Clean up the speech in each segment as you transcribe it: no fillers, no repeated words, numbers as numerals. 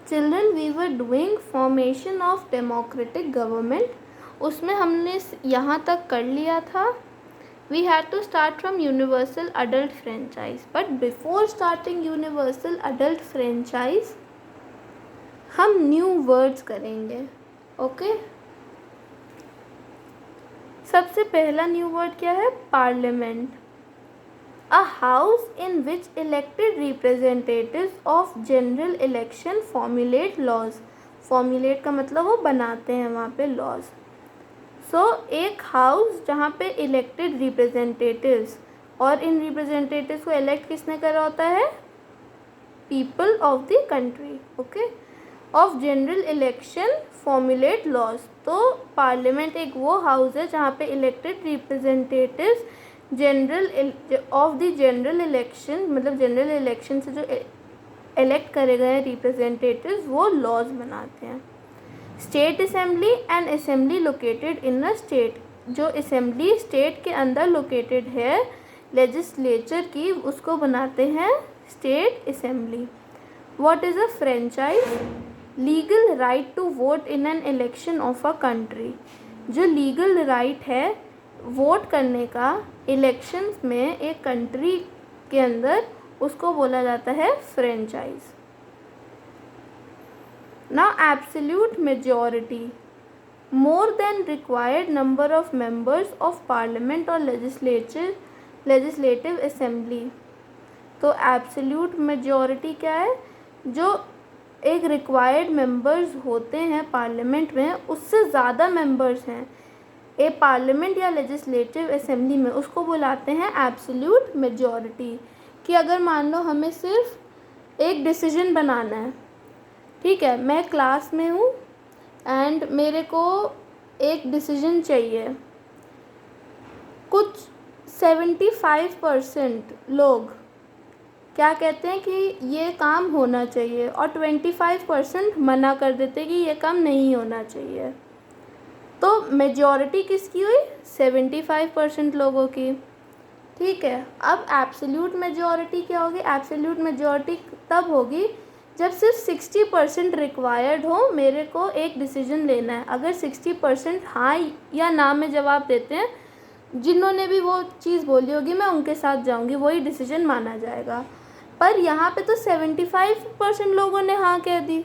Children we were doing formation of democratic government, उसमें हमने यहाँ तक कर लिया था. We had to start from universal adult franchise, but before starting universal adult franchise हम न्यू वर्ड्स करेंगे. ओके, सबसे पहला न्यू वर्ड क्या है? Parliament. A house in which elected representatives of general election formulate laws. Formulate का मतलब वो बनाते हैं वहाँ पे लॉज. सो एक हाउस जहाँ पे इलेक्टेड रिप्रेजेंटेटिव्स, और इन रिप्रेजेंटेटिव्स को इलेक्ट किसने करा होता है? People of the country. Okay, of general election formulate laws. तो पार्लियामेंट एक वो हाउस है जहाँ पे elected representatives general of the general election, मतलब जनरल इलेक्शन से जो इलेक्ट करे गए रिप्रेजेंटेटिव्स वो लॉज बनाते हैं. State assembly and assembly located in a state. जो असेंबली स्टेट के अंदर लोकेटेड है लेजिस्लेचर की, उसको बनाते हैं state assembly. What is a franchise? Legal right to vote in an election of a country. जो लीगल राइट है वोट करने का इलेक्शंस में एक कंट्री के अंदर, उसको बोला जाता है franchise. Now absolute majority, more than required number of members of parliament और लेजिस्लेटिव असेंबली. तो एब्सोल्यूट मेजॉरिटी क्या है? जो एक रिक्वायर्ड मेंबर्स होते हैं पार्लियामेंट में, उससे ज़्यादा मेंबर्स हैं ए पार्लियामेंट या लेजिस्लेटिव असेंबली में, उसको बुलाते हैं एब्सोल्यूट मेजॉरिटी. कि अगर मान लो हमें सिर्फ एक डिसीजन बनाना है, ठीक है, मैं क्लास में हूँ एंड मेरे को एक डिसीजन चाहिए. कुछ 75% लोग क्या कहते हैं कि ये काम होना चाहिए, और 25% मना कर देते हैं कि ये काम नहीं होना चाहिए. तो मेजॉरिटी किसकी हुई? 75% लोगों की. ठीक है, अब एब्सोल्यूट मेजॉरिटी क्या होगी? एब्सोल्यूट मेजॉरिटी तब होगी जब सिर्फ 60% रिक्वायर्ड हो मेरे को एक डिसीजन लेना है. अगर 60% हाँ या ना में जवाब देते हैं, जिन्होंने भी वो चीज़ बोली होगी मैं उनके साथ जाऊंगी, वही डिसीजन माना जाएगा. पर यहाँ पे तो 75% लोगों ने हाँ कह दी,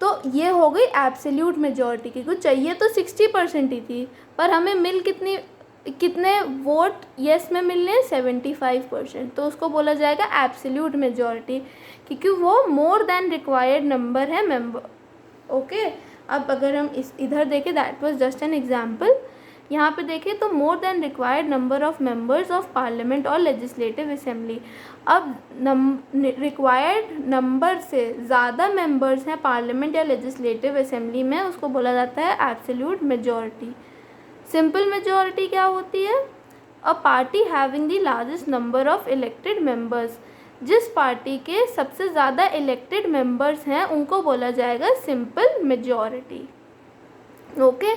तो ये हो गई एब्सोल्यूट मेजॉरिटी की. कुछ चाहिए तो 60% ही थी, पर हमें मिल कितने वोट येस में मिलने? 75%. तो उसको बोला जाएगा एब्सोल्यूट मेजॉरिटी, क्योंकि वो मोर देन रिक्वायर्ड नंबर है मेंबर. ओके, अब अगर हम इधर देखें, that was just an example. यहाँ पे देखें तो मोर than required number of members of parliament और लेजिस्लेटिव असेंबली. अब रिक्वायर्ड नंबर से ज़्यादा मेंबर्स हैं पार्लियामेंट या लेजिस्लेटिव असेंबली में, उसको बोला जाता है एब्सोल्यूट मेजॉरिटी. सिंपल मेजॉरिटी क्या होती है? A party having the largest number of elected members. जिस पार्टी के सबसे ज़्यादा इलेक्टेड मेंबर्स हैं उनको बोला जाएगा simple majority. Okay,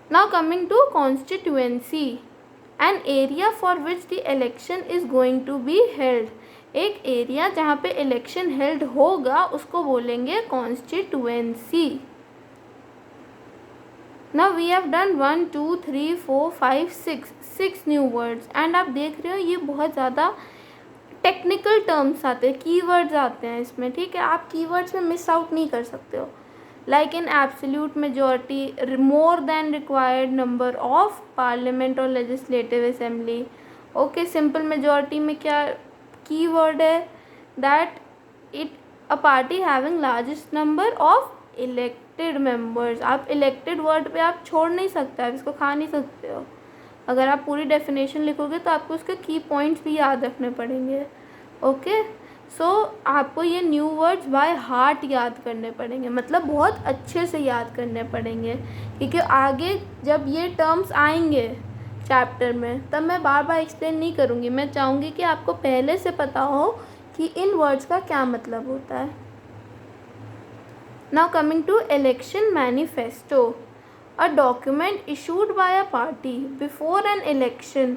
now coming to constituency, an area for which the election is going to be held. एक एरिया जहाँ पे इलेक्शन हेल्ड होगा उसको बोलेंगे constituency. Now we have done 1 2 3 4 5 6 new words. And आप देख रहे हो ये बहुत ज़्यादा टेक्निकल टर्म्स आते हैं, कीवर्ड्स आते हैं इसमें. ठीक है, आप कीवर्ड्स में मिस आउट नहीं कर सकते हो. Like in absolute majority, more than required number of parliament और legislative assembly. Okay, simple majority में क्या कीवर्ड है? That it a party having largest number of elected members. आप इलेक्टेड वर्ड पे आप छोड़ नहीं सकते, आप इसको खा नहीं सकते हो. अगर आप पूरी डेफिनेशन लिखोगे तो आपको उसके की पॉइंट्स भी याद रखने पड़ेंगे. ओके, सो आपको ये न्यू वर्ड्स बाय हार्ट याद करने पड़ेंगे, मतलब बहुत अच्छे से याद करने पड़ेंगे, क्योंकि आगे जब ये टर्म्स आएंगे चैप्टर में तब मैं बार बार एक्सप्लेन नहीं करूँगी. मैं चाहूँगी कि आपको पहले से पता हो कि इन वर्ड्स का क्या मतलब होता है. Now coming to election manifesto, a document issued by a party before an election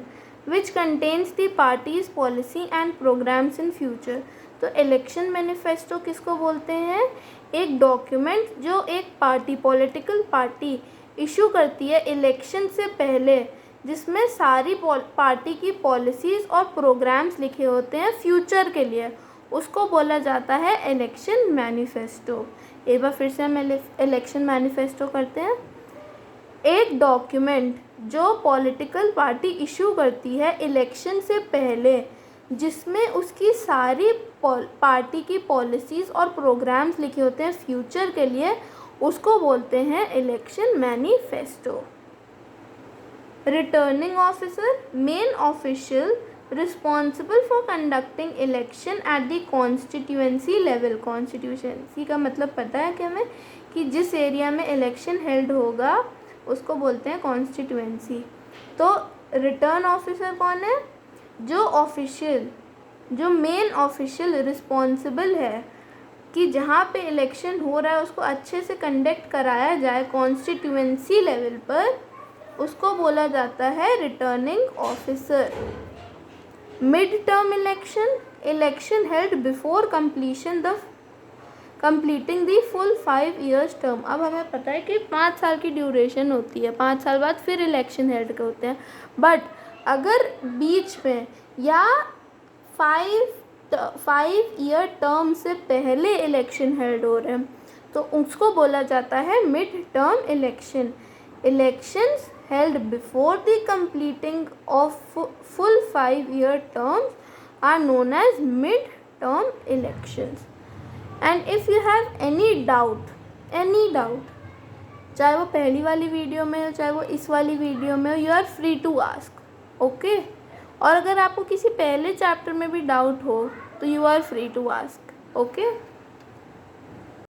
which contains the party's policy and programs in future. तो इलेक्शन मैनिफेस्टो किसको बोलते हैं? एक डॉक्यूमेंट जो एक पार्टी, पॉलिटिकल पार्टी इशू करती है इलेक्शन से पहले, जिसमें सारी पार्टी की पॉलिसीज़ और प्रोग्राम्स लिखे होते हैं फ्यूचर के लिए, उसको बोला जाता है इलेक्शन मैनिफेस्टो। एक बार फिर से हम इलेक्शन मैनिफेस्टो करते हैं। एक डॉक्यूमेंट जो पॉलिटिकल पार्टी इशू करती है इलेक्शन से पहले, जिसमें उसकी सारी पार्टी की पॉलिसीज़ और प्रोग्राम्स लिखे होते हैं फ्यूचर के लिए, उसको बोलते हैं election manifesto. Returning officer, main official responsible for conducting election at the constituency level. Constituency का मतलब पता है कि हमें, कि जिस एरिया में इलेक्शन हेल्ड होगा उसको बोलते हैं कॉन्स्टिट्यूएंसी। तो रिटर्न ऑफिसर कौन है? जो ऑफिशियल, जो मेन ऑफिशियल रिस्पॉन्सिबल है कि जहाँ पे इलेक्शन हो रहा है उसको अच्छे से कंडक्ट कराया जाए कॉन्स्टिट्यूएंसी लेवल पर, उसको बोला जाता है returning officer. Mid term election, election held before completing the full 5 years term. अब हमें पता है कि 5 साल की ड्यूरेशन होती है, 5 साल बाद फिर इलेक्शन हेल्ड होते हैं, बट अगर बीच में या 5 year टर्म से पहले इलेक्शन हेल्ड हो रहे हैं तो उसको बोला जाता है mid term election. Elections held before the completing of full 5 year terms are known as mid-term elections. And if you have any doubt, चाहे वो पहली वाली वीडियो में हो चाहे वो इस वाली वीडियो में हो, you are free to ask, okay? और अगर आपको किसी पहले चैप्टर में भी डाउट हो तो you are free to ask, okay?